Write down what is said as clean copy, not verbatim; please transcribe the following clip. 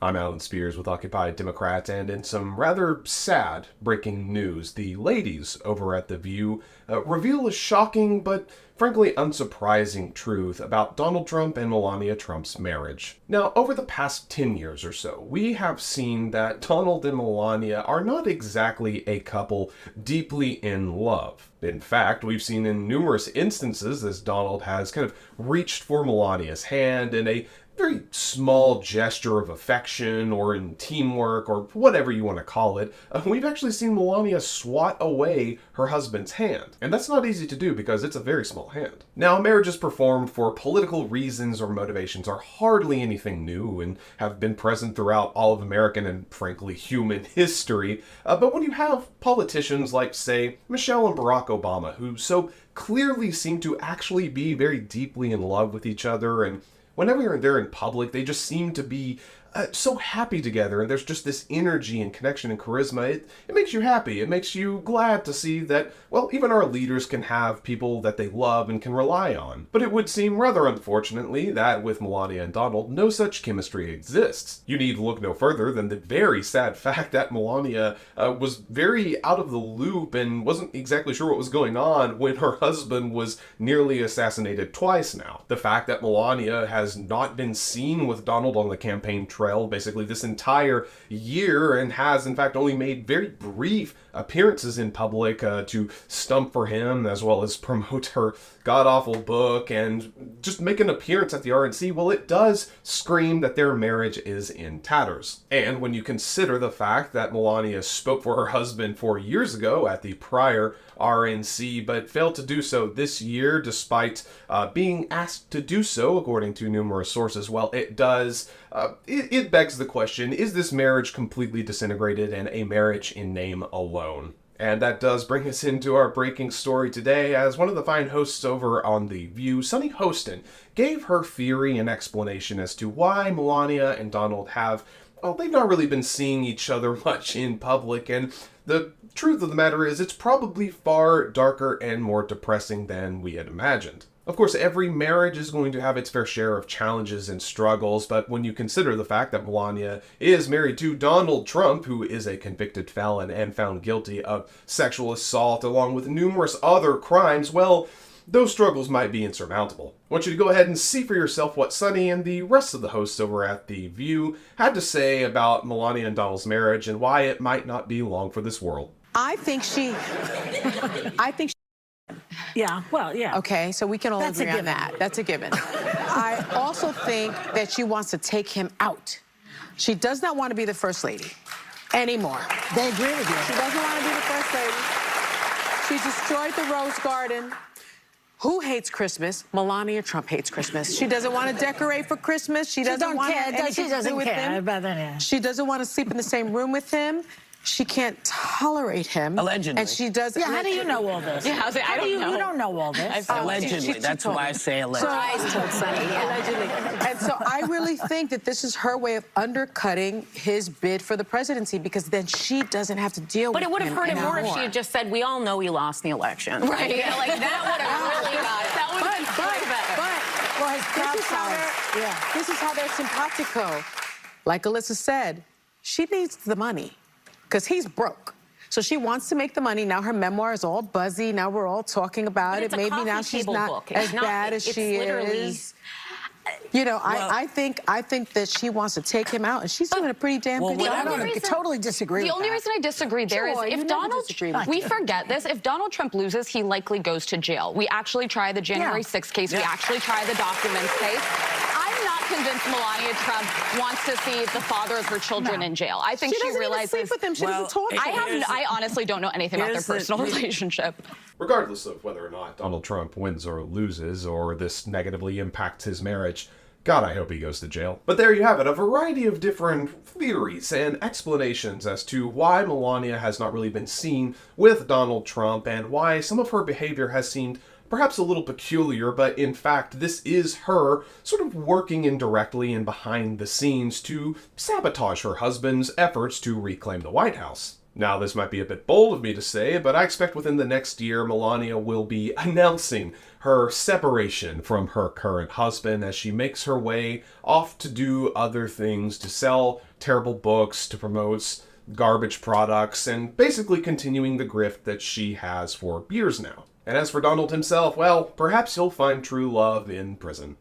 I'm Alan Spears with Occupy Democrat, and in some rather sad breaking news, the ladies over at The View reveal a shocking but frankly unsurprising truth about Donald Trump and Melania Trump's marriage. Now, over the past 10 years or so, we have seen that Donald and Melania are not exactly a couple deeply in love. In fact, we've seen in numerous instances as Donald has kind of reached for Melania's hand in a very small gesture of affection or in teamwork or whatever you want to call it, we've actually seen Melania swat away her husband's hand. And that's not easy to do because it's a very small hand. Now, marriages performed for political reasons or motivations are hardly anything new and have been present throughout all of American and frankly human history. But when you have politicians like, say, Michelle and Barack Obama, who so clearly seem to actually be very deeply in love with each other, and whenever they're in public, they just seem to be so happy together, and there's just this energy and connection and charisma. It makes you happy. It makes you glad to see that, well, even our leaders can have people that they love and can rely on. But it would seem rather unfortunately that with Melania and Donald, no such chemistry exists. You need look no further than the very sad fact that Melania was very out of the loop and wasn't exactly sure what was going on when her husband was nearly assassinated twice now. The fact that Melania has not been seen with Donald on the campaign trail basically this entire year and has in fact only made very brief appearances in public to stump for him as well as promote her god-awful book and just make an appearance at the RNC, well, it does scream that their marriage is in tatters. And when you consider the fact that Melania spoke for her husband 4 years ago at the prior RNC, but failed to do so this year despite being asked to do so, according to numerous sources, well, it does, it begs the question, is this marriage completely disintegrated and a marriage in name alone? And that does bring us into our breaking story today, as one of the fine hosts over on The View, Sunny Hostin, gave her theory and explanation as to why Melania and Donald have, well, they've not really been seeing each other much in public, and the truth of the matter is it's probably far darker and more depressing than we had imagined. Of course, every marriage is going to have its fair share of challenges and struggles, but when you consider the fact that Melania is married to Donald Trump, who is a convicted felon and found guilty of sexual assault along with numerous other crimes, well, those struggles might be insurmountable. I want you to go ahead and see for yourself what Sunny and the rest of the hosts over at The View had to say about Melania and Donald's marriage and why it might not be long for this world. I think she Yeah, well, yeah. okay, so we can all That's a agree on given. that. That's a given. I also think that she wants to take him out. She does not want to be the first lady anymore. They agree with you. She doesn't want to be the first lady. She destroyed the Rose Garden. Who hates Christmas? Melania Trump hates Christmas. She doesn't want to decorate for Christmas. She doesn't don't want care. anything She to doesn't do with care him. about that, yeah. She doesn't want to sleep in the same room with him. She can't tolerate him. Allegedly. And she does. Yeah, how do you know all this? Yeah, I was like, I don't know. You don't know all this. Allegedly. she That's told why me. I say allegedly. I told Sunny, allegedly. And so I really think that this is her way of undercutting his bid for the presidency, because then she doesn't have to deal with But it would have hurt him more if she had just said, we all know he lost the election. Right. Yeah, like that would have really got it. That would have been way better. Well, his This is how this is how they're simpatico. Like Alyssa said, she needs the money because he's broke. So she wants to make the money. Now her memoir is all buzzy. Now we're all talking about But it. it's a Maybe coffee now she's table not book. as It's not- bad as it's she literally- is. You know, I think that she wants to take him out, and she's doing a pretty damn good I job. don't totally disagree The with only that. reason I disagree there is Sure, you if never Donald, disagree with we that. forget this, if Donald Trump loses, he likely goes to jail. We actually try the January 6th case. We actually try the documents case. I'm not convinced Melania Trump wants to see the father of her children in jail. I think She doesn't even realizes. sleep with him. She doesn't talk to him. I honestly don't know anything about their here's the- personal relationship. Regardless of whether or not Donald Trump wins or loses, or this negatively impacts his marriage, God, I hope he goes to jail. But there you have it, a variety of different theories and explanations as to why Melania has not really been seen with Donald Trump and why some of her behavior has seemed perhaps a little peculiar, but in fact, this is her sort of working indirectly and behind the scenes to sabotage her husband's efforts to reclaim the White House. Now, this might be a bit bold of me to say, but I expect within the next year, Melania will be announcing her separation from her current husband as she makes her way off to do other things, to sell terrible books, to promote garbage products, and basically continuing the grift that she has for years now. And as for Donald himself, well, perhaps he'll find true love in prison.